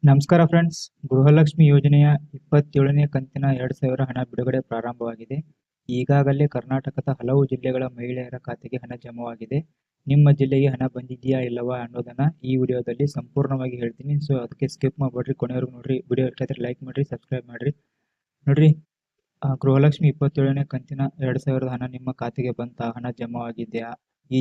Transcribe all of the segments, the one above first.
ನಮಸ್ಕಾರ ಫ್ರೆಂಡ್ಸ್. ಗೃಹಲಕ್ಷ್ಮಿ ಯೋಜನೆಯ 27ನೇ ಕಂತಿನ 2000 ಹಣ ಬಿಡುಗಡೆ ಪ್ರಾರಂಭವಾಗಿದೆ. ಈಗಾಗಲೇ ಕರ್ನಾಟಕದ ಹಲವು ಜಿಲ್ಲೆಗಳ ಮಹಿಳೆಯರ ಖಾತೆಗೆ ಹಣ ಜಮಾವಾಗಿದೆ. ನಿಮ್ಮ ಜಿಲ್ಲೆಗೆ ಹಣ ಬಂದಿದೆಯಾ ಇಲ್ಲವಾ ಅನ್ನೋದನ್ನ ಈ ವಿಡಿಯೋದಲ್ಲಿ ಸಂಪೂರ್ಣವಾಗಿ ಹೇಳ್ತೀನಿ. ಸೊ ಅದಕ್ಕೆ ಸ್ಕಿಪ್ ಮಾಡಬೇಡ್ರಿ, ಕೊನೆವರೆಗೂ ನೋಡ್ರಿ. ವಿಡಿಯೋ ಇಷ್ಟ ಆದರೆ ಲೈಕ್ ಮಾಡಿರಿ, ಸಬ್ಸ್ಕ್ರೈಬ್ ಮಾಡಿರಿ. ನೋಡ್ರಿ, ಗೃಹಲಕ್ಷ್ಮಿ 27ನೇ ಕಂತಿನ 2000 ಹಣ ನಿಮ್ಮ ಖಾತೆಗೆ ಬಂತ, ಹಣ ಜಮಾವಾಗಿದೆಯಾ? ಈ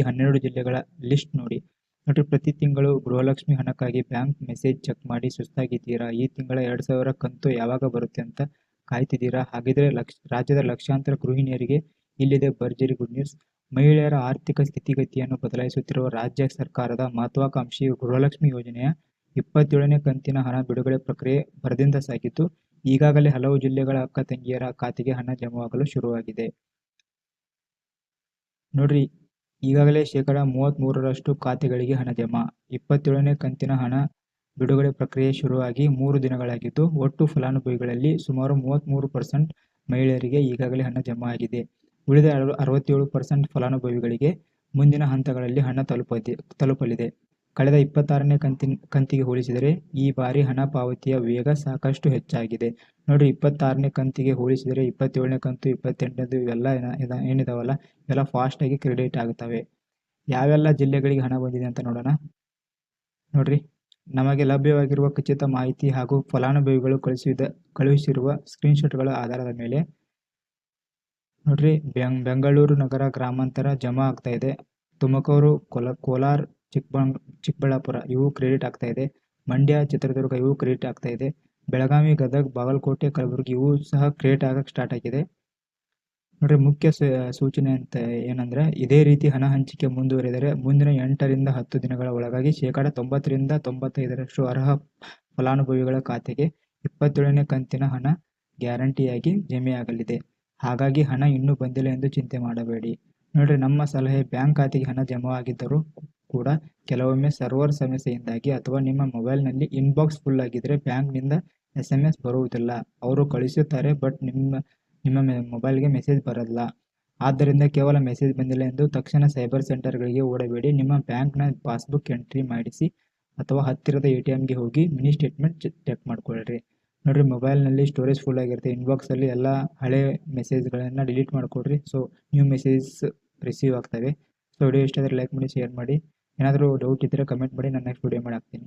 12 ಜಿಲ್ಲೆಗಳ ಲಿಸ್ಟ್ ನೋಡಿ. ನೋಡ್ರಿ, ಪ್ರತಿ ತಿಂಗಳು ಗೃಹಲಕ್ಷ್ಮಿ ಹಣಕ್ಕಾಗಿ ಬ್ಯಾಂಕ್ ಮೆಸೇಜ್ ಚೆಕ್ ಮಾಡಿ ಸುಸ್ತಾಗಿದ್ದೀರಾ? ಈ ತಿಂಗಳ 2000 ಕಂತು ಯಾವಾಗ ಬರುತ್ತೆ ಅಂತ ಕಾಯ್ತಿದ್ದೀರಾ? ಹಾಗಿದ್ರೆ ರಾಜ್ಯದ ಲಕ್ಷಾಂತರ ಗೃಹಿಣಿಯರಿಗೆ ಇಲ್ಲಿದೆ ಭರ್ಜರಿ ಗುಡ್ ನ್ಯೂಸ್. ಮಹಿಳೆಯರ ಆರ್ಥಿಕ ಸ್ಥಿತಿಗತಿಯನ್ನು ಬದಲಾಯಿಸುತ್ತಿರುವ ರಾಜ್ಯ ಸರ್ಕಾರದ ಮಹತ್ವಾಕಾಂಕ್ಷಿ ಗೃಹಲಕ್ಷ್ಮಿ ಯೋಜನೆಯ 27ನೇ ಕಂತಿನ ಹಣ ಬಿಡುಗಡೆ ಪ್ರಕ್ರಿಯೆ ಭರದಿಂದ ಸಾಗಿದ್ದು, ಈಗಾಗಲೇ ಹಲವು ಜಿಲ್ಲೆಗಳ ಅಕ್ಕ ತಂಗಿಯರ ಖಾತೆಗೆ ಹಣ ಜಮಾವಾಗಲು ಶುರುವಾಗಿದೆ. ನೋಡ್ರಿ, ಈಗಾಗಲೇ ಶೇಕಡ 33ರಷ್ಟು ಖಾತೆಗಳಿಗೆ ಹಣ ಜಮಾ. 27ನೇ ಕಂತಿನ ಹಣ ಬಿಡುಗಡೆ ಪ್ರಕ್ರಿಯೆ ಶುರುವಾಗಿ 3 ದಿನಗಳಾಗಿದ್ದು, ಒಟ್ಟು ಫಲಾನುಭವಿಗಳಲ್ಲಿ ಸುಮಾರು 33% ಮಹಿಳೆಯರಿಗೆ ಈಗಾಗಲೇ ಹಣ ಜಮಾ ಆಗಿದೆ. ಉಳಿದ 67% ಫಲಾನುಭವಿಗಳಿಗೆ ಮುಂದಿನ ಹಂತಗಳಲ್ಲಿ ಹಣ ತಲುಪಲಿದೆ. ಕಳೆದ 26ನೇ ಕಂತಿಗೆ ಹೋಲಿಸಿದರೆ ಈ ಬಾರಿ ಹಣ ಪಾವತಿಯ ವೇಗ ಸಾಕಷ್ಟು ಹೆಚ್ಚಾಗಿದೆ. ನೋಡ್ರಿ, 26ನೇ ಕಂತಿಗೆ ಹೋಲಿಸಿದರೆ 27ನೇ ಕಂತು, 28ನೇದು ಇವೆಲ್ಲ ಏನಿದಾವಲ್ಲ, ಇವೆಲ್ಲ ಫಾಸ್ಟಾಗಿ ಕ್ರೆಡಿಟ್ ಆಗುತ್ತವೆ. ಯಾವೆಲ್ಲ ಜಿಲ್ಲೆಗಳಿಗೆ ಹಣ ಬಂದಿದೆ ಅಂತ ನೋಡೋಣ. ನೋಡ್ರಿ, ನಮಗೆ ಲಭ್ಯವಾಗಿರುವ ಖಚಿತ ಮಾಹಿತಿ ಹಾಗೂ ಫಲಾನುಭವಿಗಳು ಕಳುಹಿಸಿರುವ ಸ್ಕ್ರೀನ್ಶಾಟ್ಗಳ ಆಧಾರದ ಮೇಲೆ ನೋಡ್ರಿ, ಬೆಂಗಳೂರು ನಗರ ಗ್ರಾಮಾಂತರ ಜಮಾ ಆಗ್ತಾ ಇದೆ. ತುಮಕೂರು, ಕೋಲಾರ, ಚಿಕ್ಕಬಳ್ಳಾಪುರ ಇವು ಕ್ರೆಡಿಟ್ ಆಗ್ತಾ ಇದೆ. ಮಂಡ್ಯ, ಚಿತ್ರದುರ್ಗ ಇವು ಕ್ರೆಡಿಟ್ ಆಗ್ತಾ ಇದೆ. ಬೆಳಗಾವಿ, ಗದಗ, ಬಾಗಲಕೋಟೆ, ಕಲಬುರಗಿ ಇವು ಸಹ ಕ್ರೆಡಿಟ್ ಆಗಕ್ಕೆ ಸ್ಟಾರ್ಟ್ ಆಗಿದೆ. ನೋಡ್ರಿ, ಮುಖ್ಯ ಸೂಚನೆ ಅಂತ ಏನಂದ್ರೆ, ಇದೇ ರೀತಿ ಹಣ ಹಂಚಿಕೆ ಮುಂದುವರೆದರೆ ಮುಂದಿನ 8 ರಿಂದ 10 ದಿನಗಳ ಒಳಗಾಗಿ ಶೇಕಡ 90 ರಿಂದ 95ರಷ್ಟು ಅರ್ಹ ಫಲಾನುಭವಿಗಳ ಖಾತೆಗೆ 27ನೇ ಕಂತಿನ ಹಣ ಗ್ಯಾರಂಟಿಯಾಗಿ ಜಮೆಯಾಗಲಿದೆ. ಹಾಗಾಗಿ ಹಣ ಇನ್ನೂ ಬಂದಿಲ್ಲ ಎಂದು ಚಿಂತೆ ಮಾಡಬೇಡಿ. ನೋಡ್ರಿ, ನಮ್ಮ ಸಲಹೆ, ಬ್ಯಾಂಕ್ ಖಾತೆಗೆ ಹಣ ಜಮಾವಾಗಿದ್ದರೂ ಕೂಡ ಕೆಲವೊಮ್ಮೆ ಸರ್ವರ್ ಸಮಸ್ಯೆಯಿಂದಾಗಿ ಅಥವಾ ನಿಮ್ಮ ಮೊಬೈಲ್ನಲ್ಲಿ ಇನ್ಬಾಕ್ಸ್ ಫುಲ್ ಆಗಿದ್ರೆ ಬ್ಯಾಂಕ್ನಿಂದ SMS ಬರುವುದಿಲ್ಲ. ಅವರು ಕಳಿಸುತ್ತಾರೆ, ಬಟ್ ನಿಮ್ಮ ಮೊಬೈಲ್ಗೆ ಮೆಸೇಜ್ ಬರಲ್ಲ. ಆದ್ದರಿಂದ ಕೇವಲ ಮೆಸೇಜ್ ಬಂದಿಲ್ಲ ಎಂದು ತಕ್ಷಣ ಸೈಬರ್ ಸೆಂಟರ್ಗಳಿಗೆ ಓಡಬೇಡಿ. ನಿಮ್ಮ ಬ್ಯಾಂಕ್ನ ಪಾಸ್ಬುಕ್ ಎಂಟ್ರಿ ಮಾಡಿಸಿ ಅಥವಾ ಹತ್ತಿರದ ATMಗೆ ಹೋಗಿ ಮಿನಿ ಸ್ಟೇಟ್ಮೆಂಟ್ ಚೆಕ್ ಮಾಡ್ಕೊಳ್ರಿ. ನೋಡ್ರಿ, ಮೊಬೈಲ್ನಲ್ಲಿ ಸ್ಟೋರೇಜ್ ಫುಲ್ ಆಗಿರುತ್ತೆ. ಇನ್ಬಾಕ್ಸಲ್ಲಿ ಎಲ್ಲ ಹಳೆ ಮೆಸೇಜ್ಗಳನ್ನು ಡಿಲೀಟ್ ಮಾಡ್ಕೊಡ್ರಿ. ಸೊ ನ್ಯೂ ಮೆಸೇಜ್ ರಿಸೀವ್ ಆಗ್ತವೆ. ಸೊ ವಿಡಿಯೋ ಇಷ್ಟ ಆದರೆ ಲೈಕ್ ಮಾಡಿ, ಶೇರ್ ಮಾಡಿ. ಏನಾದರೂ ಡೌಟ್ ಇದ್ದರೆ ಕಮೆಂಟ್ ಮಾಡಿ, ನಾನು ನೆಕ್ಸ್ಟ್ ವಿಡಿಯೋ ಮಾಡಿ ಹಾಕ್ತೀನಿ.